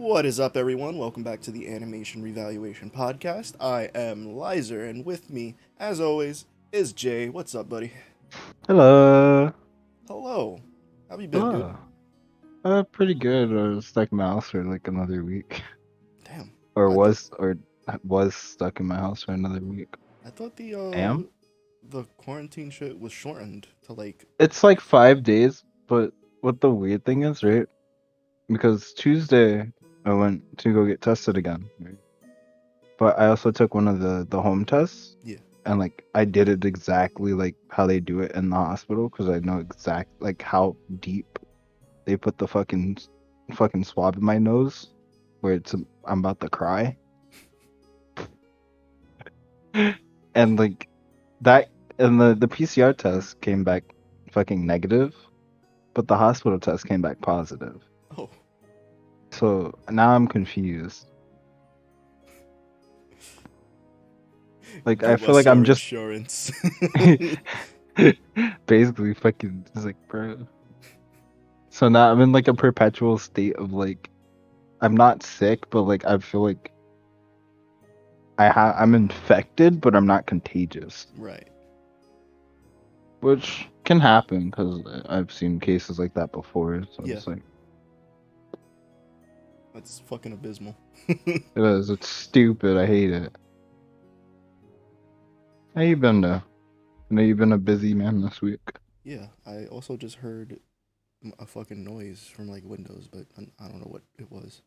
What is up, everyone? Welcome back to the Animation Revaluation podcast. I am Lizer, and with me, as always, is Jay. What's up, buddy? Hello. Hello. How have you been, dude? Hello. Pretty good. I was stuck in my house for like another week, Damn. or I thought was stuck in my house for another week. I thought Am? the quarantine shit was shortened to like. It's like 5 days, but what the weird thing is, right? Because Tuesday I went to go get tested again, right? But I also took one of the home tests, Yeah. and like I did it exactly like how they do it in the hospital, because I know exact like how deep they put the fucking swab in my nose, where I'm about to cry. And like that, and the PCR test came back fucking negative, but the hospital test came back positive. Oh. So now I'm confused. Like I Give feel us like I'm your just insurance. basically fucking just like, bro. So now I'm in like a perpetual state of like, I'm not sick, but like I feel like I'm infected, but I'm not contagious, Right. which can happen because I've seen cases like that before. So Yeah. it's like, That's fucking abysmal. it is. It's stupid. I hate it. How you been though? I know you've been a busy man this week. Yeah. I also just heard a fucking noise from like Windows, but I don't know what it was.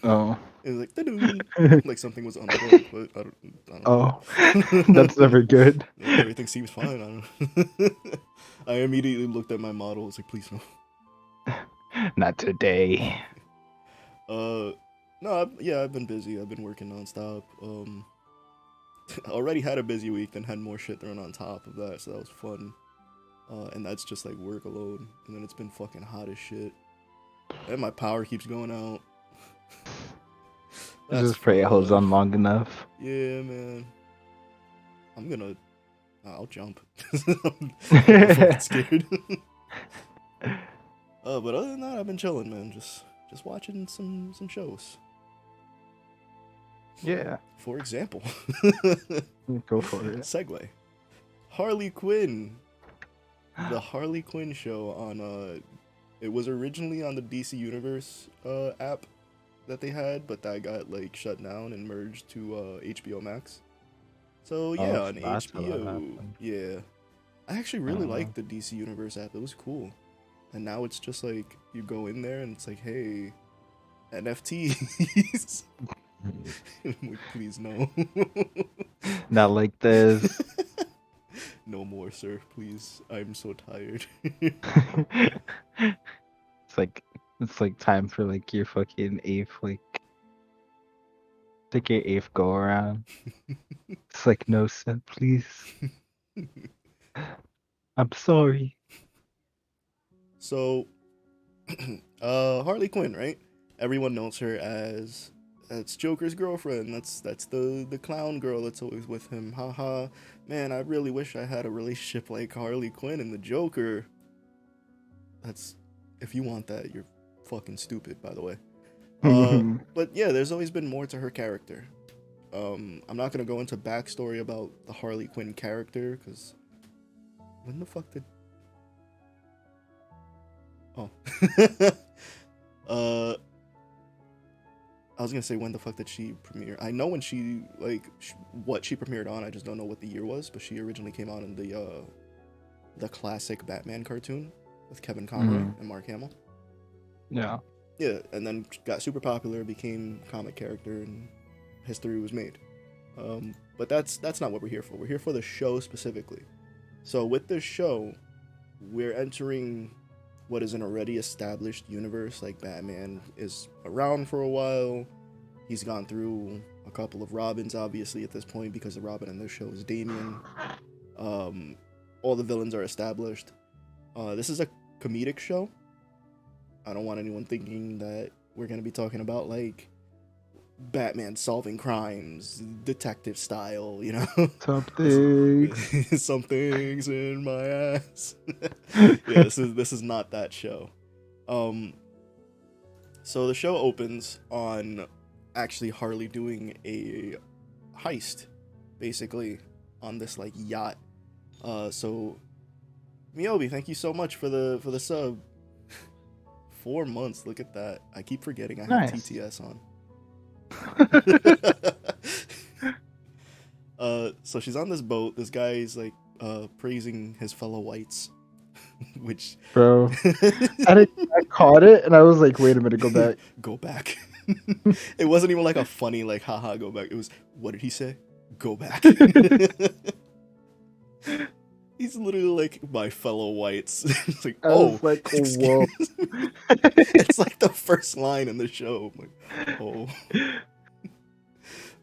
Oh. It was like da-doo, like something was unplugged, but I don't Oh. know. That's never good. Everything seems fine. I don't. I immediately looked at my model. It's like, please no. Not today. Uh, no. Yeah, I've been busy. I've been working nonstop. I already had a busy week, then had more shit thrown on top of that, so that was fun. And that's just like work alone. And then it's been fucking hot as shit. And my power keeps going out. That's Just pray it holds fun. on long enough. Yeah, man. I'm gonna. I'll jump. I'm real fucking scared. But other than that, I've been chilling, man. Just watching some shows. Yeah. For example, Go for it. segue. Harley Quinn, the Harley Quinn show on it was originally on the DC Universe app that they had, but that got like shut down and merged to HBO Max. So Oh, yeah, so on that's how that HBO, happened. yeah, I actually really Uh, liked the DC Universe app. It was cool. And now it's just like you go in there and it's like, hey, NFTs. I'm like, please no. Not like this. No more, sir. Please. I'm so tired. It's like it's like time for like your fucking eighth like your eighth go around. It's like no sir, please. I'm sorry. So, Harley Quinn, right? Everyone knows her as that's Joker's girlfriend. That's the clown girl that's always with him. Haha. Man, I really wish I had a relationship like Harley Quinn and the Joker. That's if you want that, you're fucking stupid, by the way. But yeah, there's always been more to her character. I'm not gonna go into backstory about the Harley Quinn character because when the fuck did? Oh, uh, I was gonna say when the fuck did she premiere? I know when she what she premiered on. I just don't know what the year was. But she originally came out in the classic Batman cartoon with Kevin Conroy Mhm. and Mark Hamill. Yeah. Yeah, and then got super popular, became comic character, and history was made. But that's not what we're here for. We're here for the show specifically. So with this show, we're entering what is an already established universe. Like Batman is around for a while. He's gone through a couple of Robins, obviously, at this point, because the Robin in this show is Damian. Um, all the villains are established. This is a comedic show. I don't want anyone thinking that we're gonna be talking about like Batman solving crimes, detective style, you know. this Something. is some things in my ass. Yeah, this is not that show. Um, So the show opens on actually Harley doing a heist, basically, on this like yacht. So Miyobi, thank you so much for the sub. 4 months, look at that. I keep forgetting I have Nice. TTS on. So she's on this boat. This guy is like praising his fellow whites, which Bro, I caught it and I was like, wait a minute, go back. go back. It wasn't even like a funny like haha go back. It was, what did he say? Go back. He's literally like, my fellow whites. It's like, I oh, was like, excuse whoa. me. It's like the first line in the show. I'm like, oh.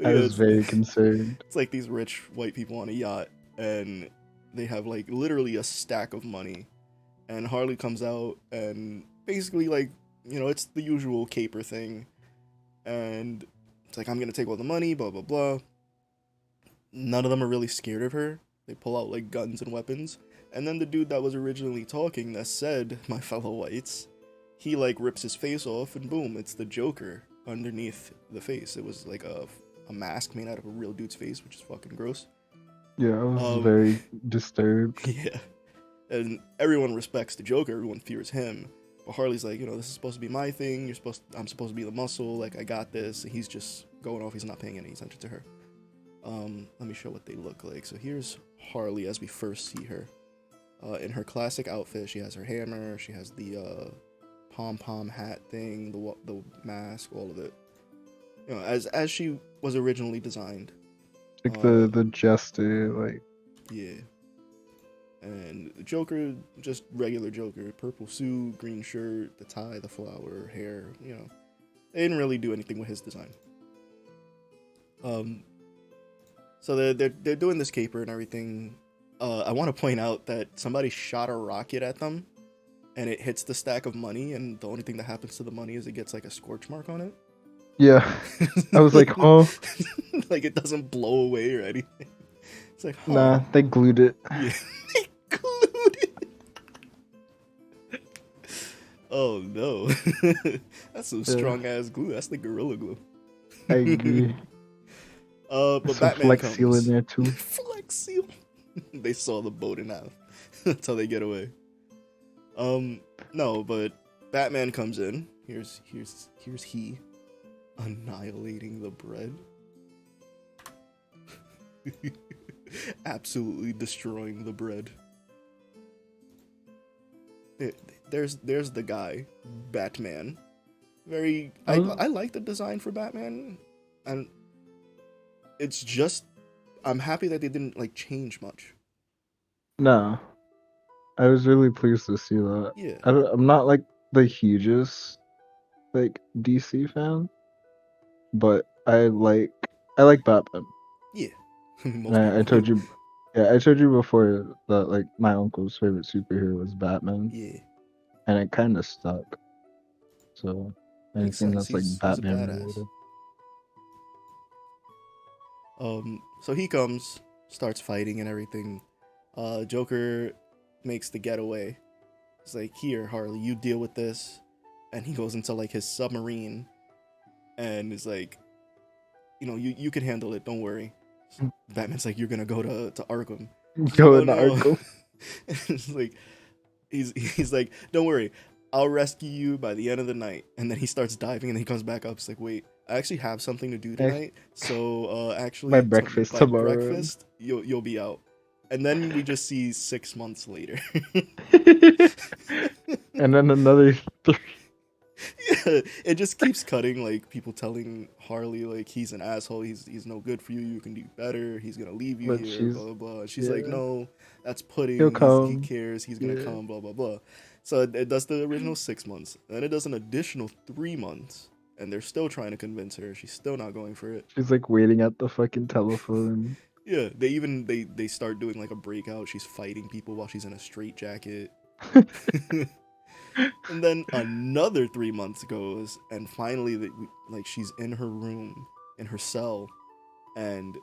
I Yeah, was very concerned. it's like these rich white people on a yacht, and they have like literally a stack of money, and Harley comes out and basically like, it's the usual caper thing, and it's like, I'm gonna take all the money, blah blah blah. None of them are really scared of her. They pull out like guns and weapons, and then the dude that was originally talking that said my fellow whites, he like rips his face off, and boom, it's the Joker underneath the face. It was like a mask made out of a real dude's face, which is fucking gross. Yeah, I was Um, very disturbed. yeah, and everyone respects the Joker. Everyone fears him. But Harley's like, this is supposed to be my thing. I'm supposed to be the muscle. Like, I got this. And he's just going off. He's not paying any attention to her. Let me show what they look like. So here's Harley as we first see her. In her classic outfit, she has her hammer. She has the pom-pom hat thing, the mask, all of it. As she was originally designed. Like the jester, like, Yeah. And the Joker, just regular Joker. Purple suit, green shirt, the tie, the flower, hair, They didn't really do anything with his design. So they're doing this caper and everything. I want to point out that somebody shot a rocket at them, and it hits the stack of money, and the only thing that happens to the money is it gets like a scorch mark on it. yeah. I was like, oh. Like it doesn't blow away or anything. It's like, huh. Nah, they glued it. Yeah. They glued it. Oh no. That's some strong ass glue. That's the Gorilla Glue. I agree. But Some Batman Flex comes. Seal in there too. Flex Seal. They saw the boat in half. That's how they get away. No, but Batman comes in. Here's he annihilating the bread. Absolutely destroying the bread. There's the guy, Batman. I like the design for Batman, and it's just, I'm happy that they didn't like change much. No, I was really pleased to see that. Yeah. I'm not like the hugest like DC fan, but I like Batman. Yeah. Most And I people told do. you, yeah, I told you before that like my uncle's favorite superhero was Batman, Yeah. and it kind of stuck. So Makes anything sense. that's like He's a Batman badass. related. So he comes, starts fighting and everything. Joker makes the getaway. It's like, here, Harley, you deal with this. And he goes into like his submarine and is like, you can handle it, don't worry. Batman's like, you're gonna go to Arkham. Go Oh in the no. Arkham. It's like, he's like, don't worry, I'll rescue you by the end of the night. And then he starts diving and then he comes back up. It's like, wait, I actually have something to do tonight. So actually, My breakfast by tomorrow. breakfast, you'll be out. And then we just see 6 months later. And then another 3. Yeah, it just keeps cutting like people telling Harley like he's an asshole, he's no good for you, you can do better, he's gonna leave you But here, blah blah blah. She's like, yeah. no, that's He'll pudding. He come. cares, he's gonna Yeah. come, blah blah blah. So it does the original 6 months, then it does an additional 3 months, and they're still trying to convince her. She's still not going for it. She's like waiting at the fucking telephone. Yeah, they start doing like a breakout. She's fighting people while she's in a straitjacket. And then another 3 months goes, and finally, like she's in her room, in her cell, and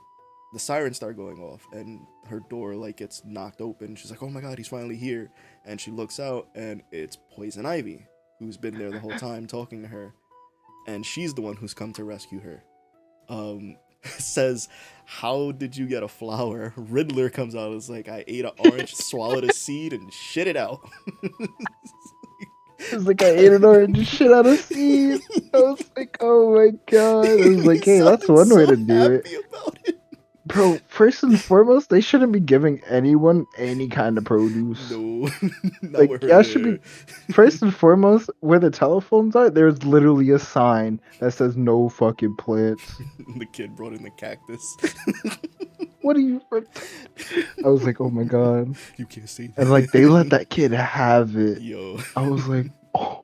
the sirens start going off, and her door like gets knocked open. She's like, "Oh my god, he's finally here!" And she looks out, and it's Poison Ivy, who's been there the whole time talking to her. and she's the one who's come to rescue her. Says, "How did you get a flower?" Riddler comes out, is like, "I ate an orange, swallowed a seed, and shit it out." It's like I ate an orange shit out of seed. I was like, oh my god. I was He like, hey, that's sounded one way so to do it. happy about it. Bro, first and foremost, they shouldn't be giving anyone any kind of produce. No, not with Like, her y'all should there. be first and foremost, where the telephones are, there's literally a sign that says no fucking plants. The kid brought in the cactus. What are you I was like, oh my god. You can't say that. And like they let that kid have it. Yo. I was like, oh.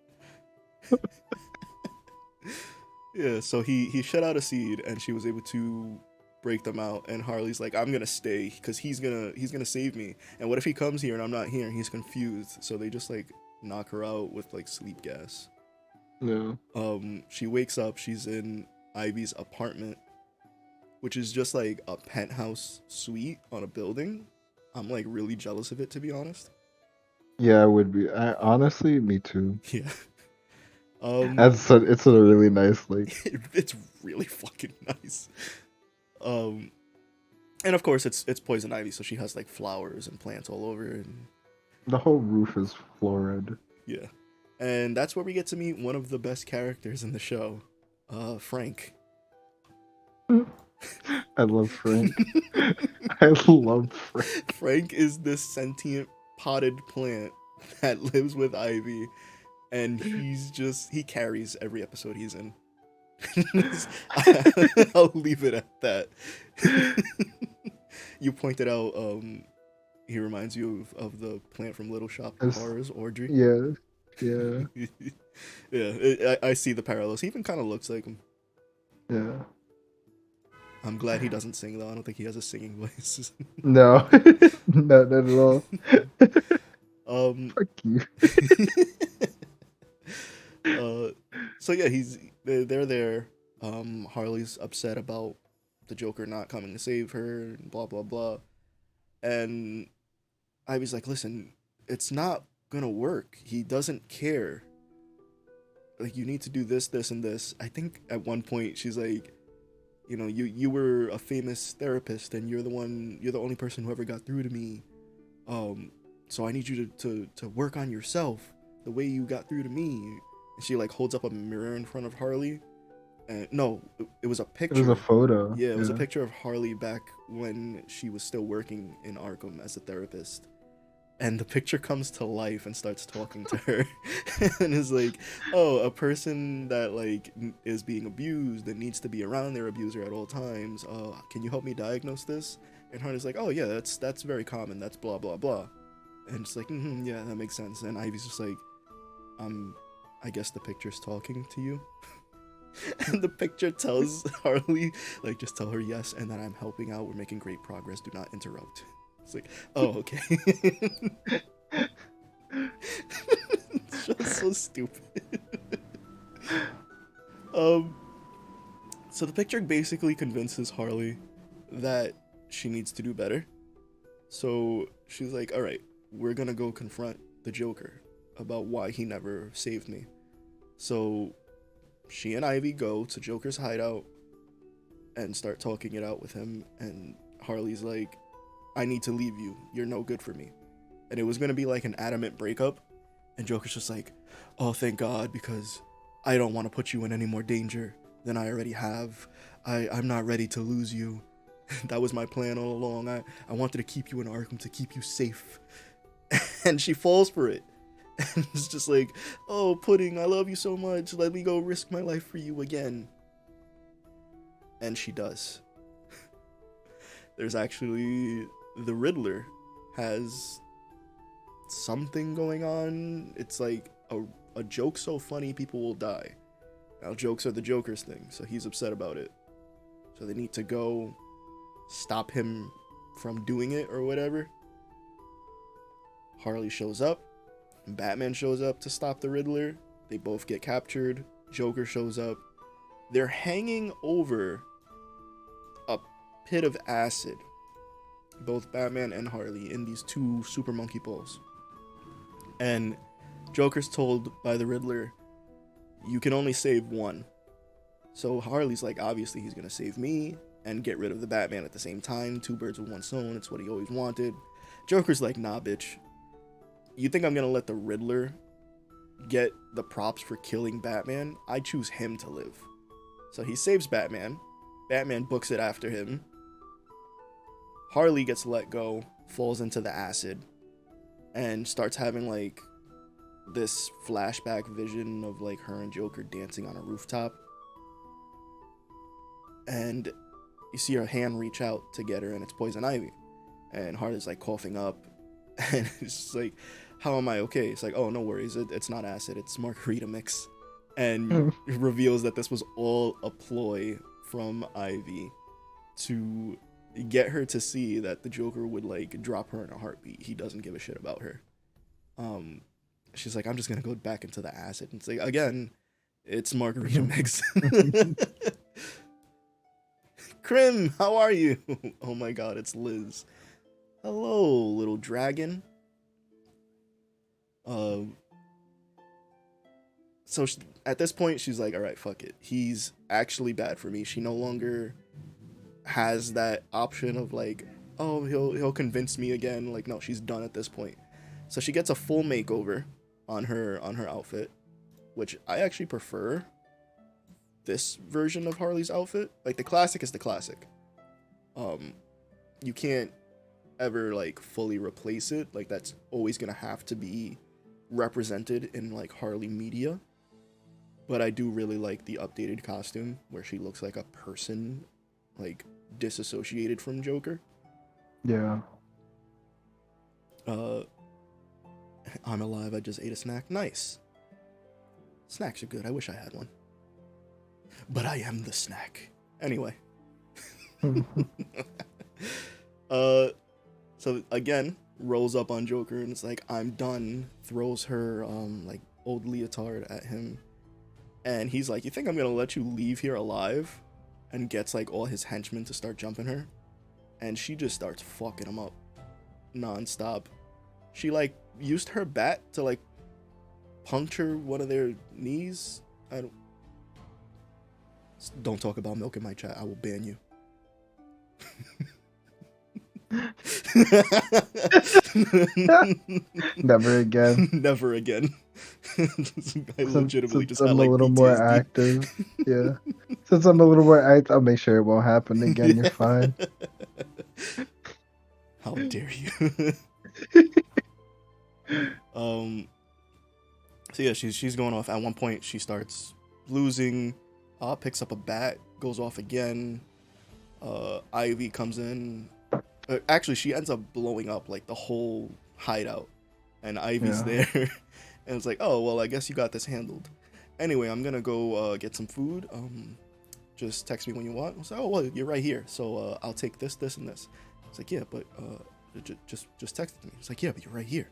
Yeah, so he shut out a seed, and she was able to break them out. And Harley's like, "I'm gonna stay because he's gonna save me. And what if he comes here and I'm not here?" And he's confused. So they just like knock her out with like sleep gas. No. She wakes up. She's in Ivy's apartment, which is just like a penthouse suite on a building. I'm like really jealous of it, to be honest. Yeah, I would be. Honestly, me too. Yeah. It's a really nice like It's really fucking nice. Um, and of course it's poison ivy, so she has like flowers and plants all over, and the whole roof is florid. yeah, and that's where we get to meet one of the best characters in the show, Frank. I love Frank. I love Frank. Frank is this sentient potted plant that lives with Ivy, and he carries every episode he's in. I'll leave it at that. You pointed out he reminds you of the plant from Little Shop of Horrors, Audrey. Yeah, yeah. Yeah, I see the parallels. He even kind of looks like him. Yeah. I'm glad he doesn't sing though. I don't think he has a singing voice. No, not at all. Fuck you. So yeah, they're there. Harley's upset about the Joker not coming to save her, and blah blah blah. And Ivy's like, "Listen, it's not gonna work. He doesn't care. Like, you need to do this, this, and this." I think at one point she's like, "You know, you were a famous therapist, and you're the only person who ever got through to me. So I need you to work on yourself the way you got through to me." And she like holds up a mirror in front of Harley. And no, it was a picture. It was a photo. Yeah, it was a picture of Harley back when she was still working in Arkham as a therapist. And the picture comes to life and starts talking to her and is like, "Oh, a person that like is being abused and needs to be around their abuser at all times. Can you help me diagnose this?" And Harley's like, "Oh yeah, that's very common. That's blah blah blah." And it's like, "Yeah, that makes sense." And Ivy's just like, I guess the picture's talking to you." And the picture tells Harley, like, "Just tell her yes, and that I'm helping out. We're making great progress. Do not interrupt." It's like, oh, okay. It's just so stupid. So the picture basically convinces Harley that she needs to do better. So she's like, "All right, we're gonna go confront the Joker about why he never saved me." So she and Ivy go to Joker's hideout and start talking it out with him. And Harley's like, "I need to leave you. You're no good for me." And it was going to be like an adamant breakup. And Joker's just like, "Oh, thank God, because I don't want to put you in any more danger than I already have. I'm not ready to lose you. That was my plan all along. I wanted to keep you in Arkham to keep you safe." And she falls for it. And it's just like, "Oh, Pudding, I love you so much. Let me go risk my life for you again." And she does. There's actually, the Riddler has something going on. It's like a joke so funny people will die. Now, jokes are the Joker's thing, so he's upset about it. So they need to go stop him from doing it or whatever. Harley shows up. Batman shows up to stop the Riddler. They both get captured. Joker shows up. They're hanging over a pit of acid, both Batman and Harley, in these two super monkey balls. And Joker's told by the Riddler, "You can only save one. So Harley's like, obviously he's gonna save me and get rid of the Batman at the same time. Two birds with one stone. It's what he always wanted. Joker's like, nah, bitch. You think I'm gonna let the Riddler get the props for killing Batman? I choose him to live. So he saves Batman. Batman books it after him. Harley gets let go, falls into the acid, and starts having like this flashback vision of like her and Joker dancing on a rooftop. And you see her hand reach out to get her, and it's Poison Ivy. And Harley's like coughing up, and it's just like, how am I okay? It's like, oh, no worries, it's not acid, it's margarita mix. And it reveals that this was all a ploy from Ivy to get her to see that the Joker would like drop her in a heartbeat. He doesn't give a shit about her. She's like, I'm just gonna go back into the acid. And it's like, again, it's margarita mix. Krim, how are you? Oh my god, it's Liz. Hello, little dragon. So at this point, she's like, all right, fuck it. He's actually bad for me. She no longer has that option of like, oh, he'll convince me again. Like, no, she's done at this point. So she gets a full makeover on her outfit, which I actually prefer this version of Harley's outfit. Like, the classic is the classic. You can't ever like fully replace it. Like, that's always gonna have to be represented in like Harley media. But I do really like the updated costume where she looks like a person, like disassociated from Joker. Yeah. I'm alive, I just ate a snack. Nice. Snacks are good. I wish I had one. But I am the snack. Anyway. So again, rolls up on Joker and it's like, I'm done. Throws her like old leotard at him. And he's like, you think I'm gonna let you leave here alive? And gets like all his henchmen to start jumping her. And she just starts fucking him up nonstop. She like used her bat to like puncture one of their knees. Don't talk about milk in my chat. I will ban you. Never again. Never again. I legitimately just I'm had a like little PTSD. more active. Yeah. Since I'm a little more active, I'll make sure it won't happen again. You're fine. How dare you? So yeah, she's going off. At one point, she starts losing. Picks up a bat, goes off again. Ivy comes in. Actually, she ends up blowing up like the whole hideout, and Ivy's there. And it's like, oh well, I guess you got this handled. Anyway, I'm gonna go get some food. Just text me when you want. I was like, oh well, you're right here, so I'll take this, this, and this. It's like, yeah, but just text it to me. It's like, yeah, but you're right here.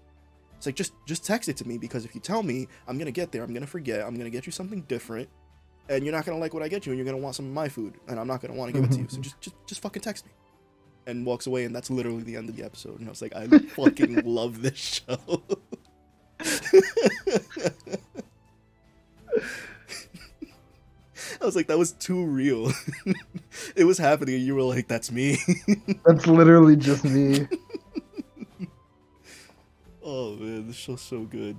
It's like, just text it to me, because if you tell me, I'm gonna get there, I'm gonna forget, I'm gonna get you something different, and you're not gonna like what I get you, and you're gonna want some of my food, and I'm not gonna want to give it to you. So just fucking text me. And walks away, and that's literally the end of the episode. And I was like, I fucking love this show. I was like, that was too real. It was happening, and you were like, that's me. That's literally just me. Oh man, this show's so good.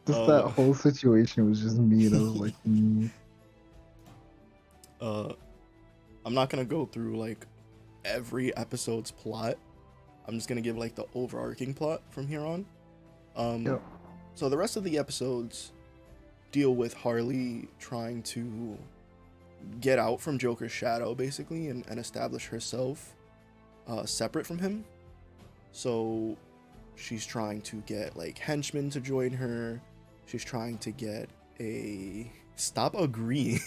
Just that whole situation was just me. That was like, I'm not gonna go through like every episode's plot. I'm just gonna give like the overarching plot from here on. Yep. So the rest of the episodes deal with Harley trying to get out from Joker's shadow, basically, and establish herself separate from him. So she's trying to get like henchmen to join her. She's trying to get a... Stop agreeing.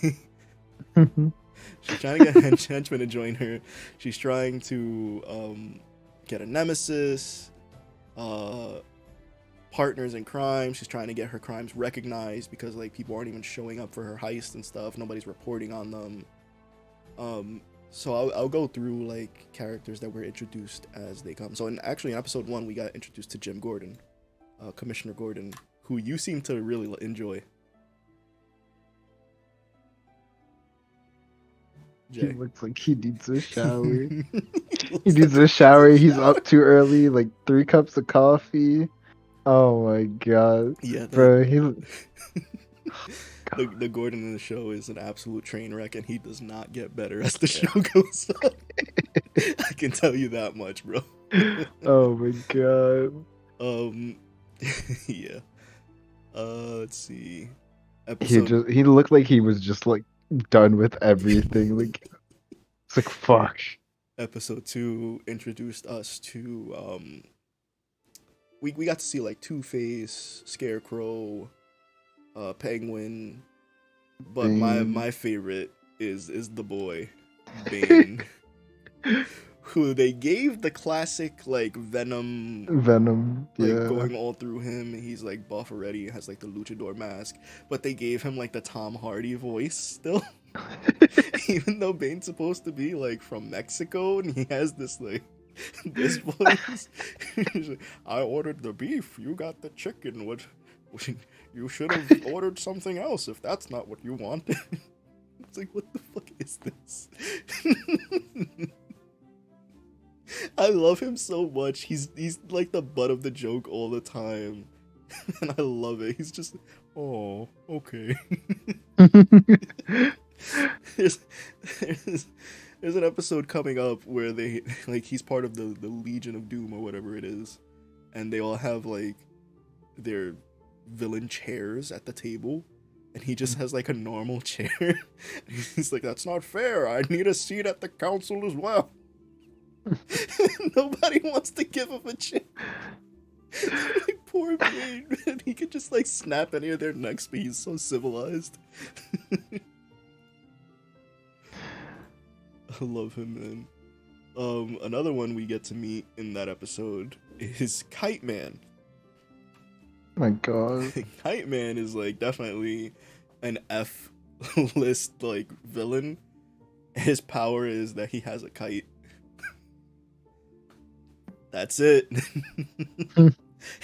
She's trying to get henchmen to join her. She's trying to get a nemesis, partners in crime. She's trying to get her crimes recognized, because like people aren't even showing up for her heist and stuff. Nobody's reporting on them. So I'll go through like characters that were introduced as they come. So in episode 1, we got introduced to Jim Gordon, Commissioner Gordon, who you seem to really enjoy. He Jay. looks like he needs a shower. He He looks needs like he a needs shower. a He's shower. up too early, like 3 cups of coffee. Oh my god, Yeah, bro. the Gordon in the show is an absolute train wreck, and he does not get better as the show goes on. I can tell you that much, bro. Oh my god. um, yeah. Let's see. He Episode just he looked like he was just like done with everything. Like it's like fuck. episode 2 introduced us to we got to see like Two Face, Scarecrow, Penguin, but Bane. my favorite is the boy, Bane, who they gave the classic like Venom Venom. like Yeah. going all through him. He's like buff already, has like the luchador mask, but they gave him like the Tom Hardy voice still. Even though Bane's supposed to be like from Mexico and he has this like this voice. I ordered the beef, you got the chicken. What you should have ordered something else if that's not what you wanted. It's like, what the fuck is this? I love him so much. He's like the butt of the joke all the time. And I love it. He's just, oh, okay. there's, there's there's an episode coming up where they like he's part of the Legion of Doom or whatever it is, and they all have like their villain chairs at the table, and he just has like a normal chair. He's like, that's not fair. I need a seat at the council as well. Nobody wants to give him a chair. Like, poor Bane, man. He could just like snap any of their necks, but he's so civilized. I love him, man. Another one we get to meet in that episode is Kite Man. My god. Kite Man is like definitely an F list like villain. His power is that he has a kite. That's it.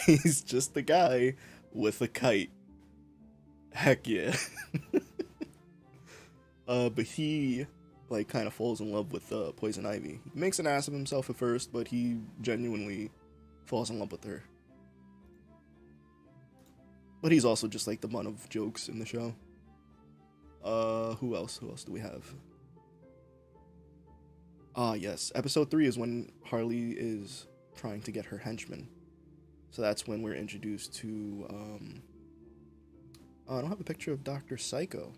He's just a guy with a kite. Heck yeah. But he like kind of falls in love with Poison Ivy. He makes an ass of himself at first, but he genuinely falls in love with her. But he's also just like the butt of jokes in the show. Who else? Who else do we have? Ah, yes. Episode 3 is when Harley is trying to get her henchman. So that's when we're introduced to, oh, I don't have a picture of Dr. Psycho.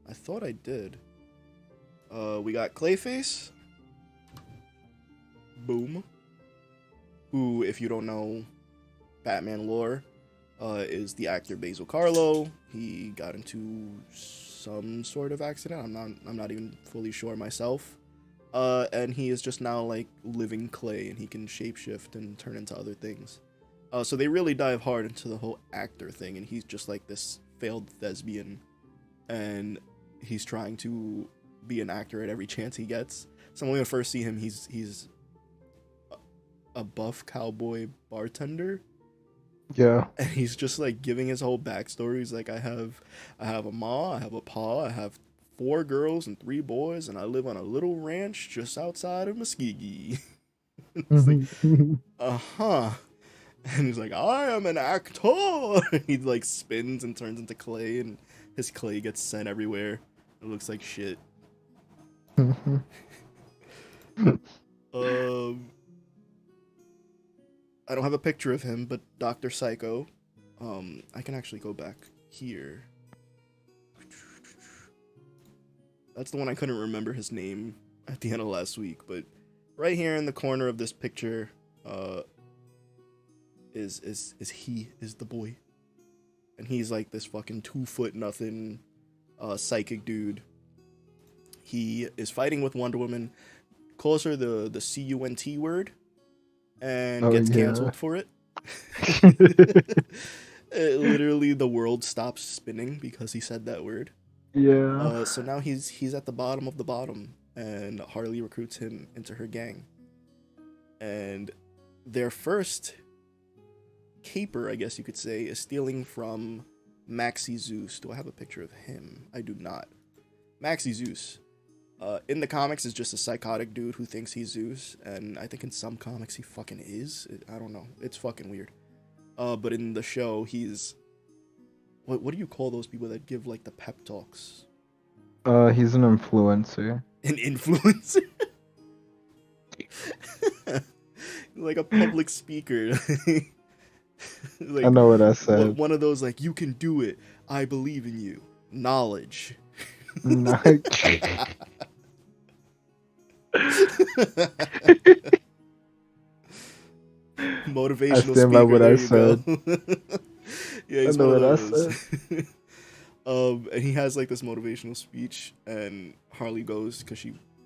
I thought I did. We got Clayface. Boom. Who, if you don't know Batman lore, is the actor Basil Carlo. He got into some sort of accident. I'm not even fully sure myself. And he is just now like living clay, and he can shapeshift and turn into other things. So they really dive hard into the whole actor thing, and he's just like this failed thespian, and he's trying to be an actor at every chance he gets. So when we first see him, he's a buff cowboy bartender. Yeah. And he's just like giving his whole backstory. He's like, I have a ma, I have a pa, I have 4 girls and 3 boys, and I live on a little ranch just outside of Muskegee. It's like, uh-huh. And he's like, I am an actor. He like spins and turns into clay, and his clay gets sent everywhere. It looks like shit. I don't have a picture of him, but Dr. Psycho. I can actually go back here. That's the one I couldn't remember his name at the end of last week, but right here in the corner of this picture, is the boy, and he's like this fucking 2 foot nothing, psychic dude. He is fighting with Wonder Woman, calls her the CUNT word, and gets canceled for it. Literally, the world stops spinning because he said that word. Yeah. So now he's at the bottom of the bottom, and Harley recruits him into her gang. And their first caper, I guess you could say, is stealing from Maxie Zeus. Do I have a picture of him? I do not. Maxi Zeus. In the comics, is just a psychotic dude who thinks he's Zeus, and I think in some comics he fucking is. I don't know. It's fucking weird. But in the show, he's what do you call those people that give like the pep talks? He's an influencer. An influencer, like a public speaker. Like I know what I said. one of those like you can do it. I believe in you. Knowledge. No. Motivational I stand speaker. by what there I you said. go. Yeah, he's I know one of what I those. And he has like this motivational speech, and Harley goes because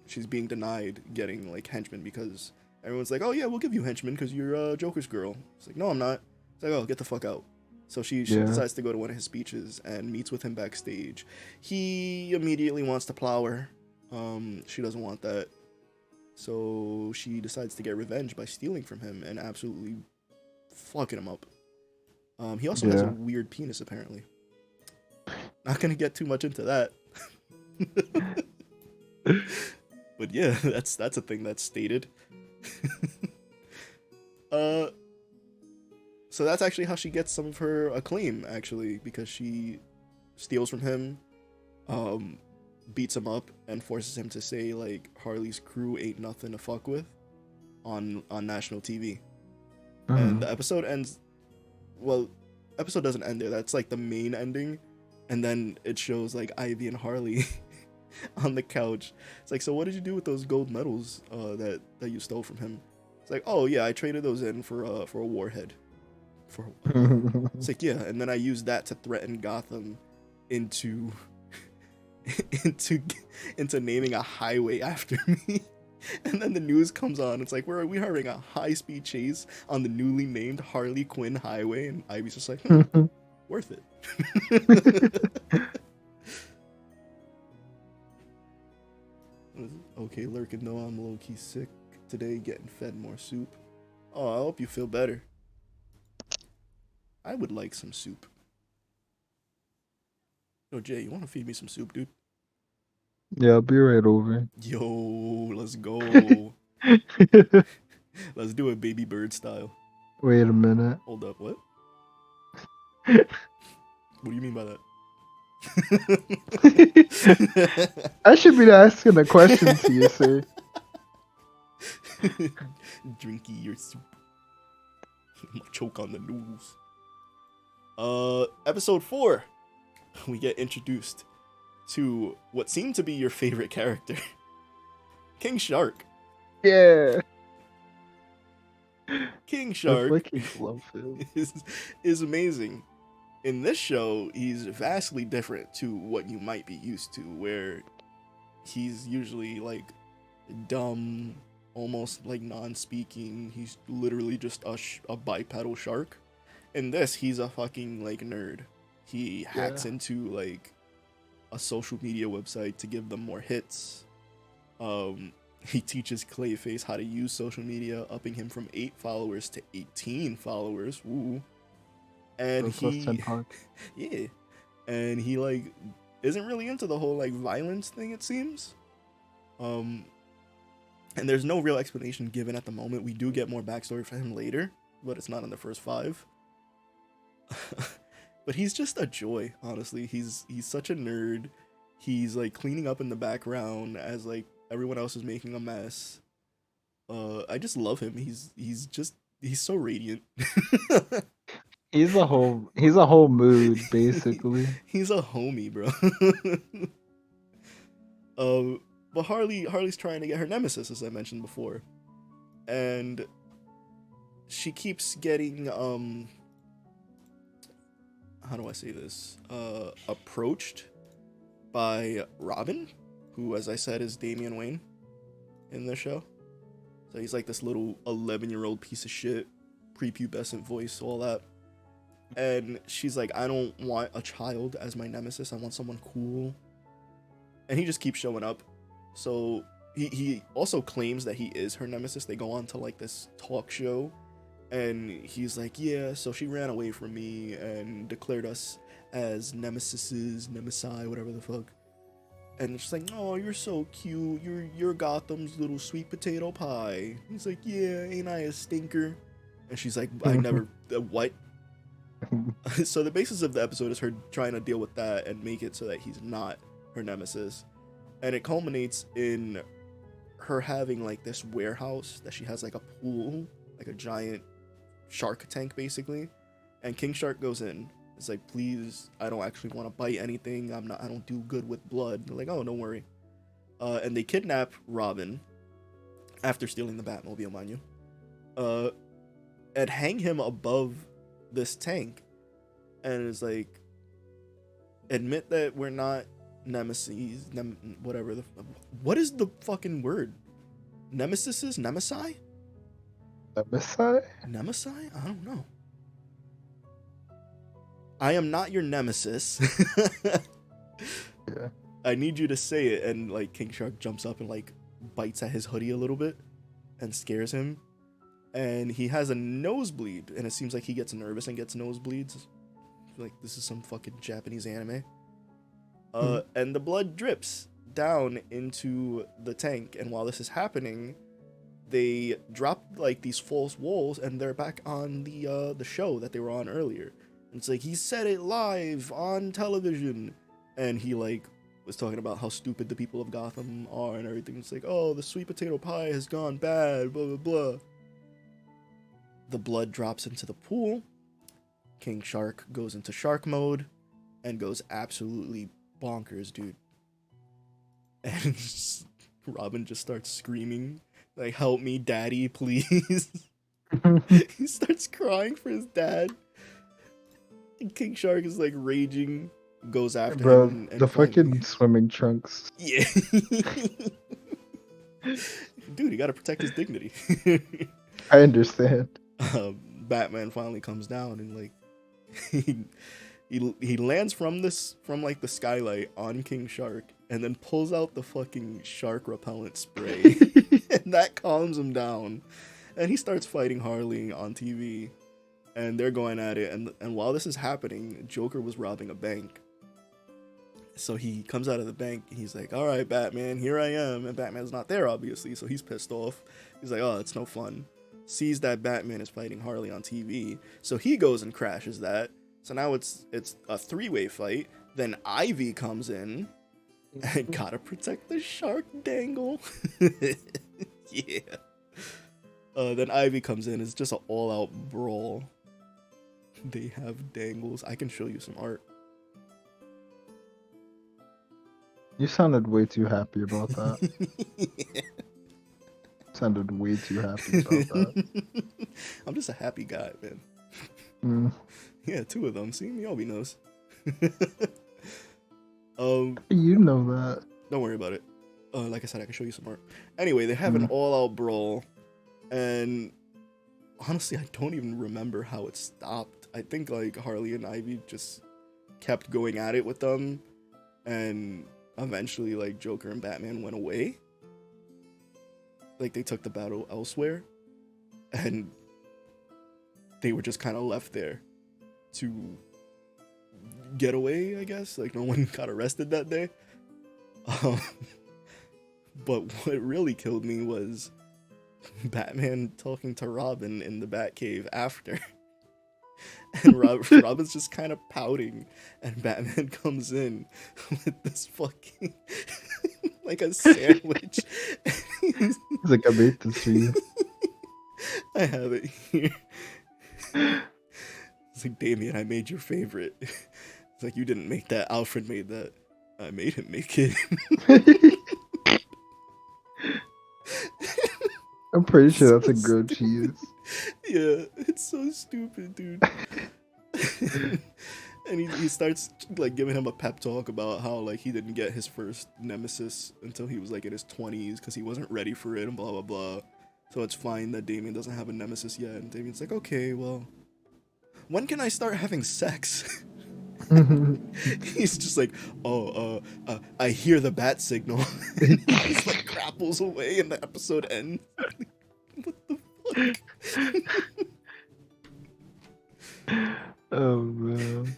she's being denied getting like henchmen because everyone's like, oh yeah, we'll give you henchmen because you're Joker's girl. It's like, no, I'm not. It's like, oh, get the fuck out. So she decides to go to one of his speeches and meets with him backstage. He immediately wants to plow her. She doesn't want that. So she decides to get revenge by stealing from him and absolutely fucking him up. He also has a weird penis, apparently. Not gonna get too much into that. But yeah, that's a thing that's stated. So that's actually how she gets some of her acclaim, actually, because she steals from him, beats him up, and forces him to say like Harley's crew ain't nothing to fuck with on national TV. And the episode ends. Well, episode doesn't end there. That's like the main ending, and then it shows like Ivy and Harley on the couch. It's like, so what did you do with those gold medals that you stole from him? It's like, oh yeah, I traded those in for a warhead. It's like, yeah, and then I used that to threaten Gotham into naming a highway after me. And then the news comes on. It's like, we having a high-speed chase on the newly named Harley Quinn Highway, and Ivy's just like, worth it. Okay, Lurkin, though I'm low-key sick today, getting fed more soup. Oh, I hope you feel better. I would like some soup. Yo, Jay, you want to feed me some soup, dude? Yeah, I'll be right over. Yo, let's go. Let's do it baby bird style. Wait a minute. Hold up, what? What do you mean by that? I should be asking a question to you, sir. Drinky your soup. I'm gonna choke on the noodles. Episode 4. We get introduced to what seemed to be your favorite character, King Shark. Yeah. King Shark love him. is amazing. In this show, he's vastly different to what you might be used to, where he's usually like dumb, almost like non-speaking. He's literally just a bipedal shark. In this, he's a fucking like nerd. He hacks into like a social media website to give them more hits. He teaches Clayface how to use social media, upping him from 8 followers to 18 followers. Woo. And yeah, and he like isn't really into the whole like violence thing, it seems. And there's no real explanation given at the moment. We do get more backstory for him later, but it's not in the first 5. But he's just a joy, honestly. He's such a nerd. He's like cleaning up in the background as like everyone else is making a mess. I just love him. He's so radiant. He's a whole mood, basically. He's a homie, bro. But Harley's trying to get her nemesis, as I mentioned before, and she keeps getting how do I say this? Approached by Robin, who, as I said, is Damian Wayne in the show. So he's like this little 11-year-old piece of shit, prepubescent voice, all that. And she's like, I don't want a child as my nemesis. I want someone cool. And he just keeps showing up. So he also claims that he is her nemesis. They go on to like this talk show. And he's like, yeah, so she ran away from me and declared us as nemesi, whatever the fuck. And she's like, "Oh, you're so cute. You're Gotham's little sweet potato pie." He's like, "Yeah, ain't I a stinker?" And she's like, "I never what?" So the basis of the episode is her trying to deal with that and make it so that he's not her nemesis. And it culminates in her having like this warehouse that she has like a pool, like a giant shark tank basically. And King Shark goes in. It's like, "Please, I don't actually want to bite anything. I don't do good with blood." They're like, "Oh, don't worry." And they kidnap Robin after stealing the Batmobile, mind you. And hang him above this tank. And it's like, admit that we're not nemesis, whatever. What is the fucking word? Nemesis? Nemesi? Messiah? Nemesi? I don't know. I am not your nemesis. Yeah. I need you to say it. And like King Shark jumps up and like bites at his hoodie a little bit and scares him. And he has a nosebleed. And it seems like he gets nervous and gets nosebleeds. Like this is some fucking Japanese anime. And the blood drips down into the tank. And while this is happening, they drop like these false walls and they're back on the show that they were on earlier. It's like, he said it live on television. And he like was talking about how stupid the people of Gotham are and everything. It's like, "Oh, the sweet potato pie has gone bad, blah, blah, blah." The blood drops into the pool. King Shark goes into shark mode and goes absolutely bonkers, dude. And Robin just starts screaming, like, "Help me, daddy, please." He starts crying for his dad. And King Shark is like raging, goes after Bro, him. And the finally... fucking swimming trunks. Yeah. Dude, he gotta protect his dignity. I understand. Batman finally comes down and like he lands from like the skylight on King Shark and then pulls out the fucking shark repellent spray. And that calms him down. And he starts fighting Harley on TV. And they're going at it, and while this is happening, Joker was robbing a bank. So he comes out of the bank, and he's like, "All right, Batman, here I am." And Batman's not there, obviously, so he's pissed off. He's like, "Oh, it's no fun." Sees that Batman is fighting Harley on TV, so he goes and crashes that. So now it's a three-way fight. Then Ivy comes in, and gotta protect the shark dangle. Yeah. Then Ivy comes in. It's just an all-out brawl. They have dangles. I can show you some art. You sounded way too happy about that. Yeah. Sounded way too happy about that. I'm just a happy guy, man. Mm. Yeah, two of them. See, Miobi knows. You know that. Don't worry about it. Like I said, I can show you some art. Anyway, they have an all-out brawl, and honestly, I don't even remember how it stopped. I think like Harley and Ivy just kept going at it with them, and eventually like Joker and Batman went away. Like they took the battle elsewhere, and they were just kind of left there to get away, I guess. Like no one got arrested that day. But what really killed me was Batman talking to Robin in the Batcave after. And Robin's just kind of pouting, and Batman comes in with this fucking like a sandwich. He's like, "I made this for you." I have it here. It's like, "Damien, I made your favorite." It's like, "You didn't make that. Alfred made that. I made him make it." I'm pretty sure that's a grilled cheese. Yeah, it's so stupid, dude. And he starts like giving him a pep talk about how like he didn't get his first nemesis until he was like in his 20s because he wasn't ready for it and blah blah blah. So it's fine that Damien doesn't have a nemesis yet. And Damien's like, "Okay, well, when can I start having sex?" He's just like, "Oh, I hear the bat signal." He just like grapples away and the episode ends. What the fuck? Oh man.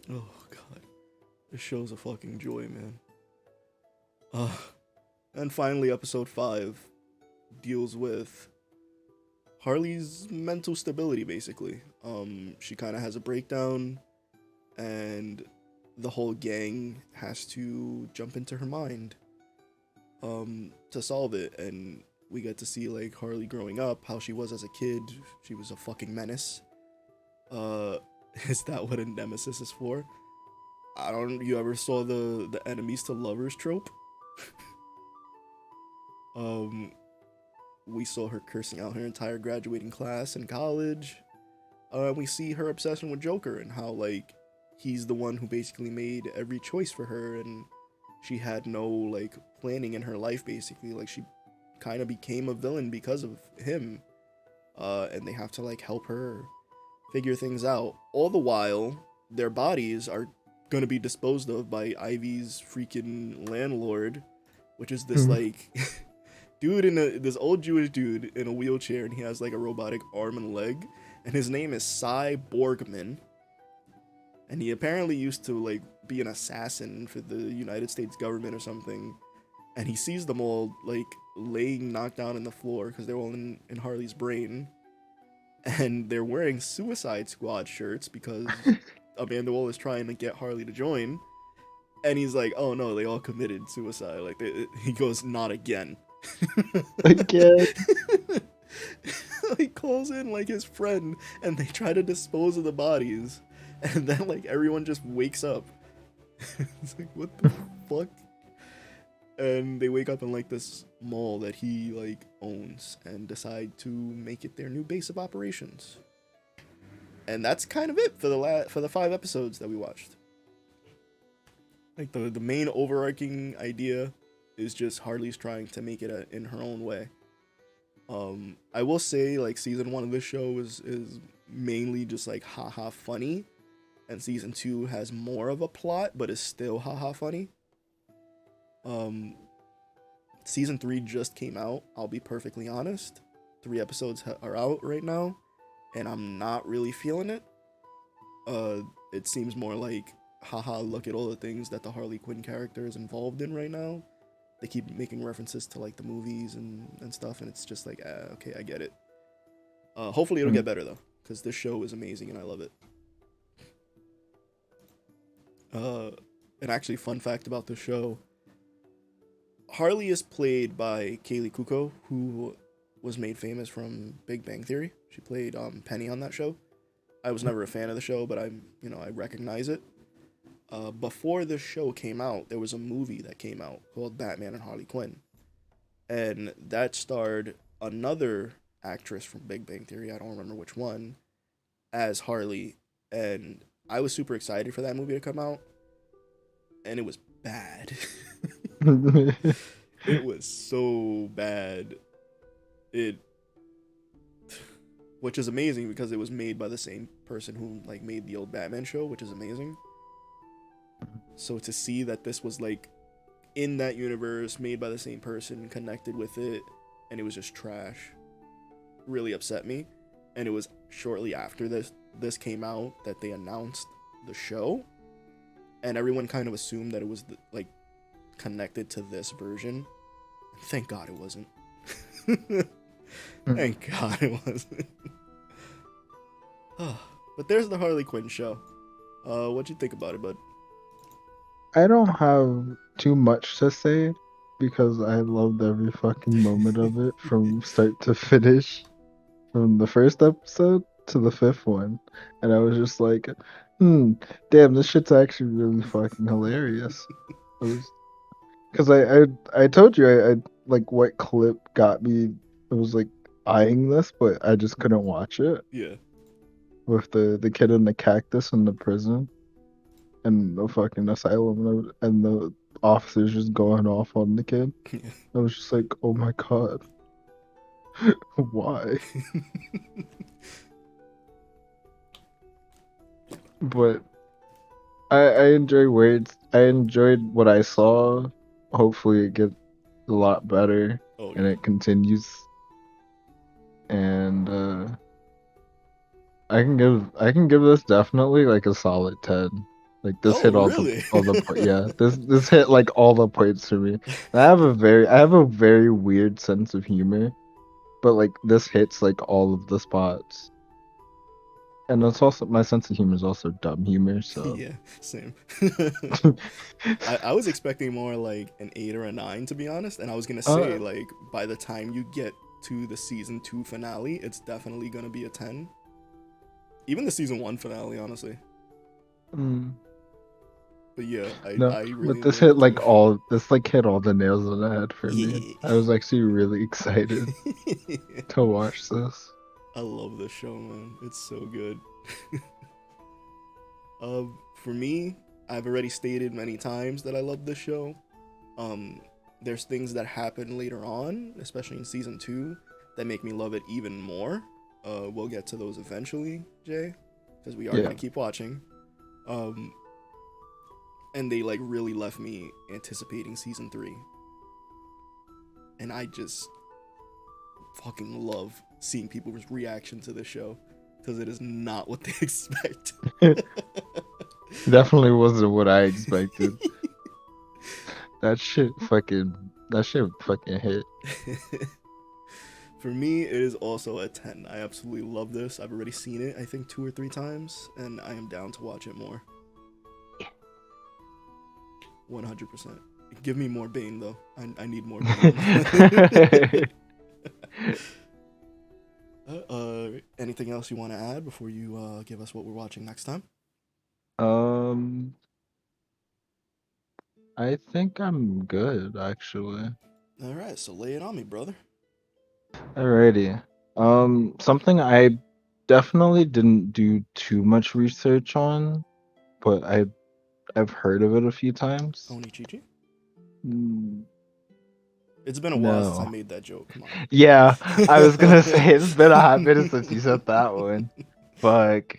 Oh god. This show's a fucking joy, man. Uh, and finally, episode 5 deals with Harley's mental stability, basically. She kind of has a breakdown, and the whole gang has to jump into her mind to solve it. And we get to see like Harley growing up, how she was as a kid. She was a fucking menace. Uh, is that what a nemesis is for? I don't. You ever saw the enemies to lovers trope? Um, we saw her cursing out her entire graduating class in college. We see her obsession with Joker and how like he's the one who basically made every choice for her, and she had no like planning in her life. Basically, like she kind of became a villain because of him. And they have to like help her figure things out. All the while, their bodies are gonna be disposed of by Ivy's freaking landlord, which is this like dude this old Jewish dude in a wheelchair, and he has like a robotic arm and leg, and his name is Cy Borgman, and he apparently used to like be an assassin for the United States government or something, and he sees them all like laying knocked down in the floor because they're all in Harley's brain, and they're wearing Suicide Squad shirts because Amanda Waller is trying to get Harley to join, and he's like, "Oh no, they all committed suicide." Like he goes, "Not again." Again. He calls in like his friend, and they try to dispose of the bodies, and then like everyone just wakes up. It's like, what the fuck? And they wake up in like this mall that he like owns and decide to make it their new base of operations. And that's kind of it for the 5 episodes that we watched. Like the main overarching idea is just Harley's trying to make it in her own way. I will say like season 1 of this show is mainly just like haha funny, and season 2 has more of a plot but is still haha funny. Season 3 just came out. I'll be perfectly honest. 3 episodes are out right now, and I'm not really feeling it. It seems more like, haha, look at all the things that the Harley Quinn character is involved in right now. They keep making references to like the movies and stuff, and it's just like, okay, I get it. Hopefully it'll get better though, because this show is amazing and I love it. And actually, fun fact about the show: Harley is played by Kaylee Kuko, who was made famous from Big Bang Theory. She played Penny on that show. I was never a fan of the show, but I recognize it. Before this show came out, there was a movie that came out called Batman and Harley Quinn, and that starred another actress from Big Bang Theory. I don't remember which one, as Harley, and I was super excited for that movie to come out, and it was bad. It was so bad. Which is amazing because it was made by the same person who like made the old Batman show, which is amazing. So to see that this was like in that universe, made by the same person, connected with it, and it was just trash, really upset me. And it was shortly after this came out that they announced the show, and everyone kind of assumed that it was like connected to this version. Thank God it wasn't. Thank God it wasn't. But there's the Harley Quinn show. What'd you think about it, bud? I don't have too much to say because I loved every fucking moment of it from start to finish, from the first episode to the fifth one. And I was just like, damn, this shit's actually really fucking hilarious. Because I told you I like what clip got me. It was like eyeing this, but I just couldn't watch it Yeah. with the kid in the cactus in the prison and the fucking asylum and the officers just going off on the kid. I was just like, oh my god, why? But I enjoy words. I enjoyed what I saw. Hopefully it gets a lot better Oh and yeah. it continues. And I can give this definitely like a solid 10. Like this Oh, hit really? all the yeah. This hit like all the points for me. I have a very weird sense of humor, but like this hits like all of the spots. And it's also my sense of humor is also dumb humor, so Yeah, same. I was expecting more like an 8 or a 9, to be honest, and I was gonna say uh like by the time you get to the season 2 finale, it's definitely gonna be a 10. Even the season 1 finale, honestly. mm, But yeah, no, I but really liked. this like hit all the nails on the head for me. Yeah. I was actually really excited to watch this. I love this show, man. It's so good. For me, I've already stated many times that I love this show. Um, there's things that happen later on, especially in season 2, that make me love it even more. We'll get to those eventually, Jay, because we are Yeah. gonna keep watching. Um, and they like really left me anticipating season 3, and I just fucking love seeing people's reaction to this show because it is not what they expect. Definitely wasn't what I expected. That shit fucking hit. For me, it is also a 10. I absolutely love this. I've already seen it, I think, 2 or 3 times, and I am down to watch it more. 100%. Give me more Bane, though. I need more Bane. Anything else you want to add before you give us what we're watching next time? um, I think I'm good actually. All right, so lay it on me, brother. Alrighty. Something I definitely didn't do too much research on, but I've heard of it a few times. Onichichi? Mm, It's been a while since I no. made that joke. Come on. Yeah, I was gonna say it's been a hot minute since you said that one. Fuck.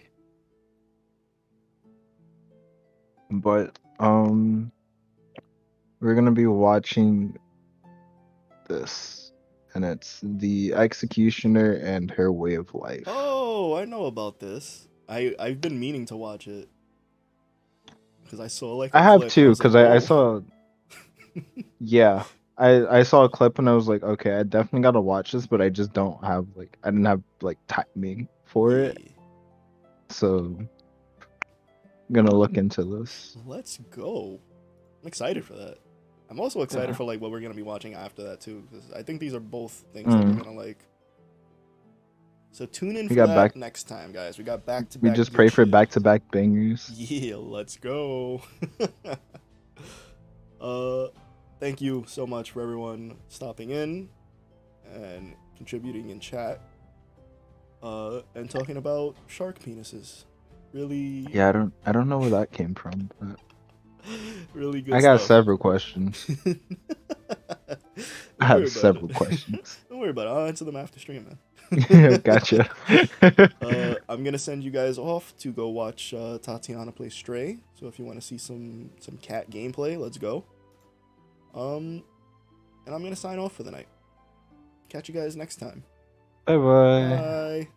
But we're gonna be watching this, and it's The Executioner and Her Way of Life. Oh, I know about this. I've been meaning to watch it because I saw like a I have clip and I too, was like, because I oh. saw, yeah, I saw a clip and I was like, okay, I definitely gotta watch this, but I just don't have like I didn't have like timing for it, Yeah. so I'm gonna look into this. Let's go. I'm excited for that. I'm also excited Yeah. for like what we're gonna be watching after that too, because I think these are both things that we're Mm. gonna like. So tune in We for got back. that next time, guys. We got back to We back just good pray for shit. back-to-back bangers. Yeah, let's go. uh, thank you so much for everyone stopping in and contributing in chat. And talking about shark penises. Really, Yeah, I don't know where that came from, but really I good got stuff. several questions. I Don't have worry about several it. questions. Don't worry about it. I'll answer them after stream, man. Gotcha. I'm gonna send you guys off to go watch Tatiana play Stray. So if you want to see some cat gameplay, let's go. And I'm gonna sign off for the night. Catch you guys next time. Bye bye. Bye.